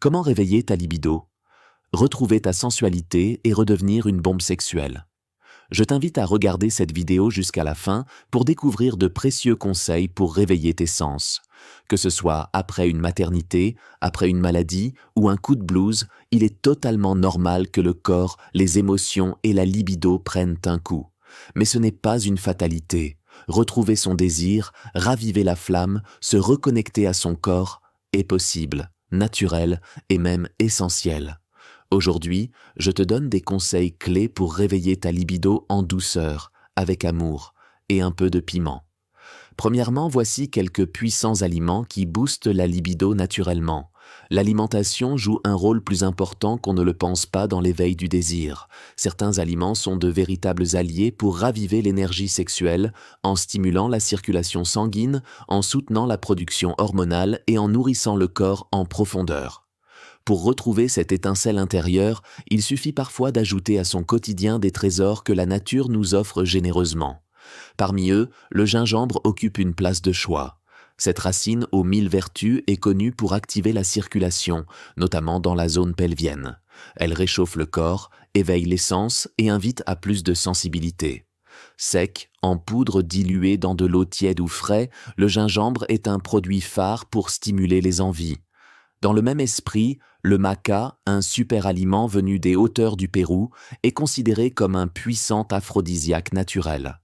Comment réveiller ta libido? Retrouver ta sensualité et redevenir une bombe sexuelle. Je t'invite à regarder cette vidéo jusqu'à la fin pour découvrir de précieux conseils pour réveiller tes sens. Que ce soit après une maternité, après une maladie ou un coup de blues, il est totalement normal que le corps, les émotions et la libido prennent un coup. Mais ce n'est pas une fatalité. Retrouver son désir, raviver la flamme, se reconnecter à son corps est possible, naturel et même essentiel. Aujourd'hui, je te donne des conseils clés pour réveiller ta libido en douceur, avec amour et un peu de piment. Premièrement, voici quelques puissants aliments qui boostent la libido naturellement. L'alimentation joue un rôle plus important qu'on ne le pense pas dans l'éveil du désir. Certains aliments sont de véritables alliés pour raviver l'énergie sexuelle, en stimulant la circulation sanguine, en soutenant la production hormonale et en nourrissant le corps en profondeur. Pour retrouver cette étincelle intérieure, il suffit parfois d'ajouter à son quotidien des trésors que la nature nous offre généreusement. Parmi eux, le gingembre occupe une place de choix. Cette racine aux 1000 vertus est connue pour activer la circulation, notamment dans la zone pelvienne. Elle réchauffe le corps, éveille les sens et invite à plus de sensibilité. Sec, en poudre diluée dans de l'eau tiède ou frais, le gingembre est un produit phare pour stimuler les envies. Dans le même esprit, le maca, un super aliment venu des hauteurs du Pérou, est considéré comme un puissant aphrodisiaque naturel.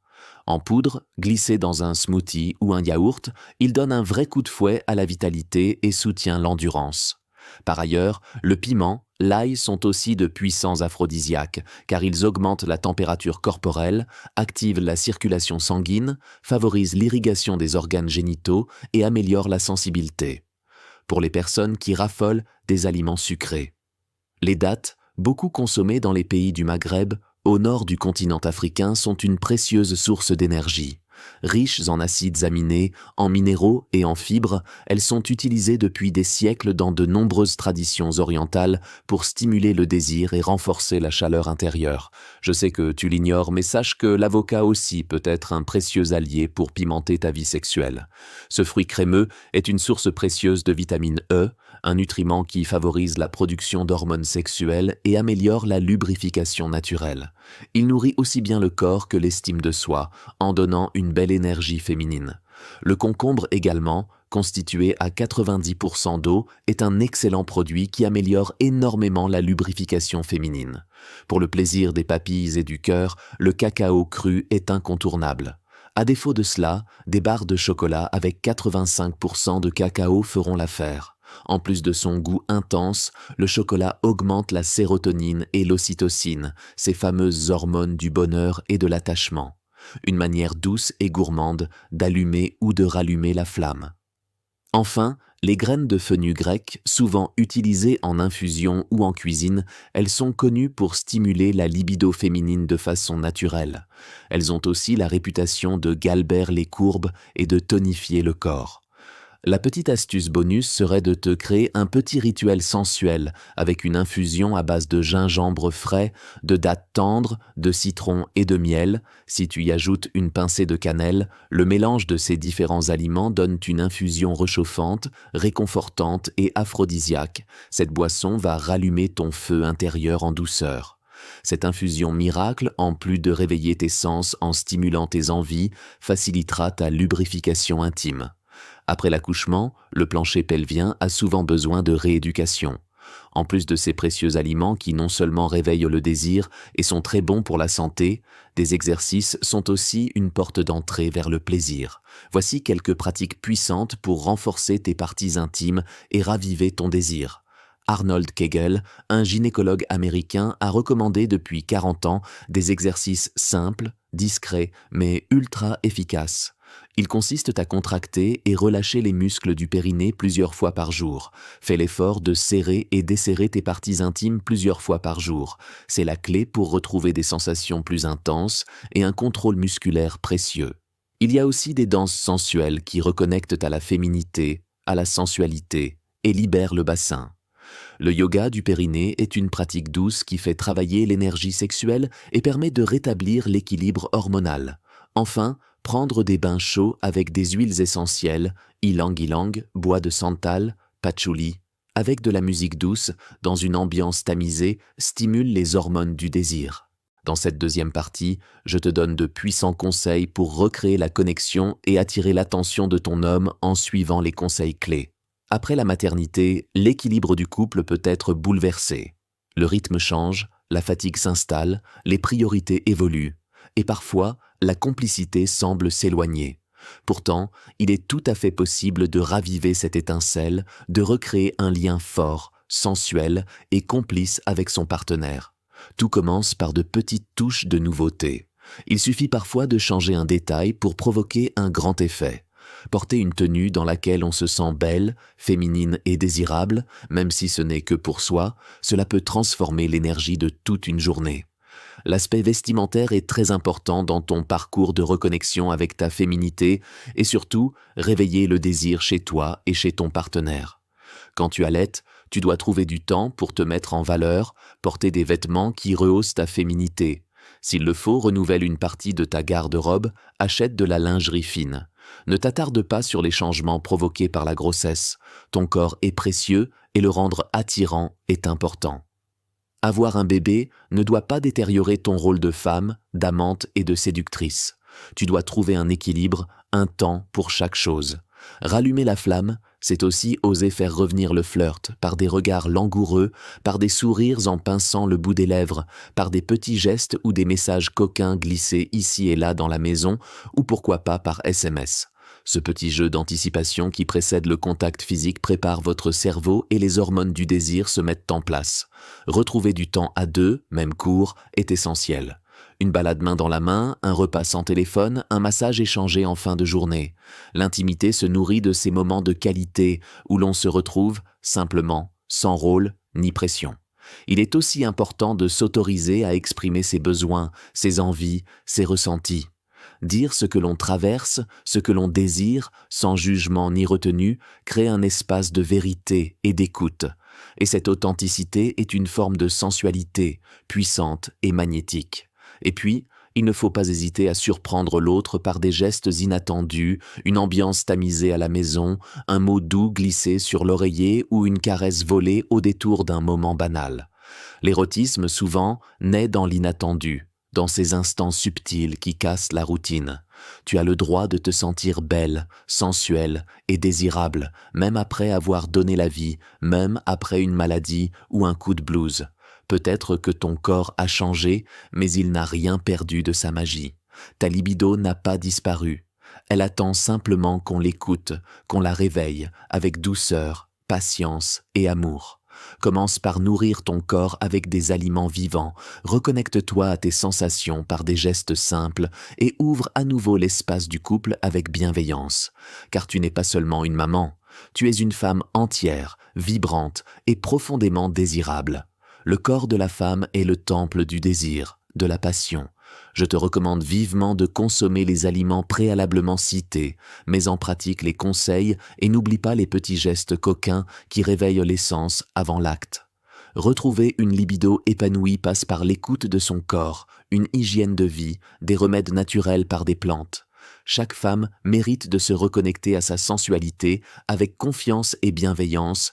En poudre, glissé dans un smoothie ou un yaourt, il donne un vrai coup de fouet à la vitalité et soutient l'endurance. Par ailleurs, le piment, l'ail sont aussi de puissants aphrodisiaques, car ils augmentent la température corporelle, activent la circulation sanguine, favorisent l'irrigation des organes génitaux et améliorent la sensibilité. Pour les personnes qui raffolent des aliments sucrés. Les dattes, beaucoup consommées dans les pays du Maghreb, au nord du continent africain, sont une précieuse source d'énergie. Riches en acides aminés, en minéraux et en fibres, elles sont utilisées depuis des siècles dans de nombreuses traditions orientales pour stimuler le désir et renforcer la chaleur intérieure. Je sais que tu l'ignores, mais sache que l'avocat aussi peut être un précieux allié pour pimenter ta vie sexuelle. Ce fruit crémeux est une source précieuse de vitamine E, un nutriment qui favorise la production d'hormones sexuelles et améliore la lubrification naturelle. Il nourrit aussi bien le corps que l'estime de soi, en donnant une belle énergie féminine. Le concombre également, constitué à 90% d'eau, est un excellent produit qui améliore énormément la lubrification féminine. Pour le plaisir des papilles et du cœur, le cacao cru est incontournable. À défaut de cela, des barres de chocolat avec 85% de cacao feront l'affaire. En plus de son goût intense, le chocolat augmente la sérotonine et l'ocytocine, ces fameuses hormones du bonheur et de l'attachement. Une manière douce et gourmande d'allumer ou de rallumer la flamme. Enfin, les graines de fenugrec, souvent utilisées en infusion ou en cuisine, elles sont connues pour stimuler la libido féminine de façon naturelle. Elles ont aussi la réputation de galber les courbes et de tonifier le corps. La petite astuce bonus serait de te créer un petit rituel sensuel avec une infusion à base de gingembre frais, de dattes tendres, de citron et de miel. Si tu y ajoutes une pincée de cannelle, le mélange de ces différents aliments donne une infusion réchauffante, réconfortante et aphrodisiaque. Cette boisson va rallumer ton feu intérieur en douceur. Cette infusion miracle, en plus de réveiller tes sens en stimulant tes envies, facilitera ta lubrification intime. Après l'accouchement, le plancher pelvien a souvent besoin de rééducation. En plus de ces précieux aliments qui non seulement réveillent le désir et sont très bons pour la santé, des exercices sont aussi une porte d'entrée vers le plaisir. Voici quelques pratiques puissantes pour renforcer tes parties intimes et raviver ton désir. Arnold Kegel, un gynécologue américain, a recommandé depuis 40 ans des exercices simples, discrets, mais ultra efficaces. Ils consistent à contracter et relâcher les muscles du périnée plusieurs fois par jour. Fais l'effort de serrer et desserrer tes parties intimes plusieurs fois par jour. C'est la clé pour retrouver des sensations plus intenses et un contrôle musculaire précieux. Il y a aussi des danses sensuelles qui reconnectent à la féminité, à la sensualité et libèrent le bassin. Le yoga du périnée est une pratique douce qui fait travailler l'énergie sexuelle et permet de rétablir l'équilibre hormonal. Enfin, prendre des bains chauds avec des huiles essentielles, ylang-ylang, bois de santal, patchouli, avec de la musique douce, dans une ambiance tamisée, stimule les hormones du désir. Dans cette deuxième partie, je te donne de puissants conseils pour recréer la connexion et attirer l'attention de ton homme en suivant les conseils clés. Après la maternité, l'équilibre du couple peut être bouleversé. Le rythme change, la fatigue s'installe, les priorités évoluent, et parfois, la complicité semble s'éloigner. Pourtant, il est tout à fait possible de raviver cette étincelle, de recréer un lien fort, sensuel et complice avec son partenaire. Tout commence par de petites touches de nouveauté. Il suffit parfois de changer un détail pour provoquer un grand effet. Porter une tenue dans laquelle on se sent belle, féminine et désirable, même si ce n'est que pour soi, cela peut transformer l'énergie de toute une journée. L'aspect vestimentaire est très important dans ton parcours de reconnexion avec ta féminité et surtout réveiller le désir chez toi et chez ton partenaire. Quand tu allaites, tu dois trouver du temps pour te mettre en valeur, porter des vêtements qui rehaussent ta féminité. S'il le faut, renouvelle une partie de ta garde-robe, achète de la lingerie fine. Ne t'attarde pas sur les changements provoqués par la grossesse. Ton corps est précieux et le rendre attirant est important. Avoir un bébé ne doit pas détériorer ton rôle de femme, d'amante et de séductrice. Tu dois trouver un équilibre, un temps pour chaque chose. Rallumer la flamme, c'est aussi oser faire revenir le flirt par des regards langoureux, par des sourires en pinçant le bout des lèvres, par des petits gestes ou des messages coquins glissés ici et là dans la maison, ou pourquoi pas par SMS. Ce petit jeu d'anticipation qui précède le contact physique prépare votre cerveau et les hormones du désir se mettent en place. Retrouver du temps à deux, même court, est essentiel. Une balade main dans la main, un repas sans téléphone, un massage échangé en fin de journée. L'intimité se nourrit de ces moments de qualité où l'on se retrouve simplement, sans rôle ni pression. Il est aussi important de s'autoriser à exprimer ses besoins, ses envies, ses ressentis. Dire ce que l'on traverse, ce que l'on désire, sans jugement ni retenue, crée un espace de vérité et d'écoute. Et cette authenticité est une forme de sensualité, puissante et magnétique. Et puis, il ne faut pas hésiter à surprendre l'autre par des gestes inattendus, une ambiance tamisée à la maison, un mot doux glissé sur l'oreiller ou une caresse volée au détour d'un moment banal. L'érotisme, souvent, naît dans l'inattendu, dans ces instants subtils qui cassent la routine. Tu as le droit de te sentir belle, sensuelle et désirable, même après avoir donné la vie, même après une maladie ou un coup de blues. Peut-être que ton corps a changé, mais il n'a rien perdu de sa magie. Ta libido n'a pas disparu. Elle attend simplement qu'on l'écoute, qu'on la réveille avec douceur, patience et amour. Commence par nourrir ton corps avec des aliments vivants, reconnecte-toi à tes sensations par des gestes simples et ouvre à nouveau l'espace du couple avec bienveillance. Car tu n'es pas seulement une maman, tu es une femme entière, vibrante et profondément désirable. Le corps de la femme est le temple du désir, de la passion. Je te recommande vivement de consommer les aliments préalablement cités, mets en pratique les conseils et n'oublie pas les petits gestes coquins qui réveillent l'essence avant l'acte. Retrouver une libido épanouie passe par l'écoute de son corps, une hygiène de vie, des remèdes naturels par des plantes. Chaque femme mérite de se reconnecter à sa sensualité avec confiance et bienveillance,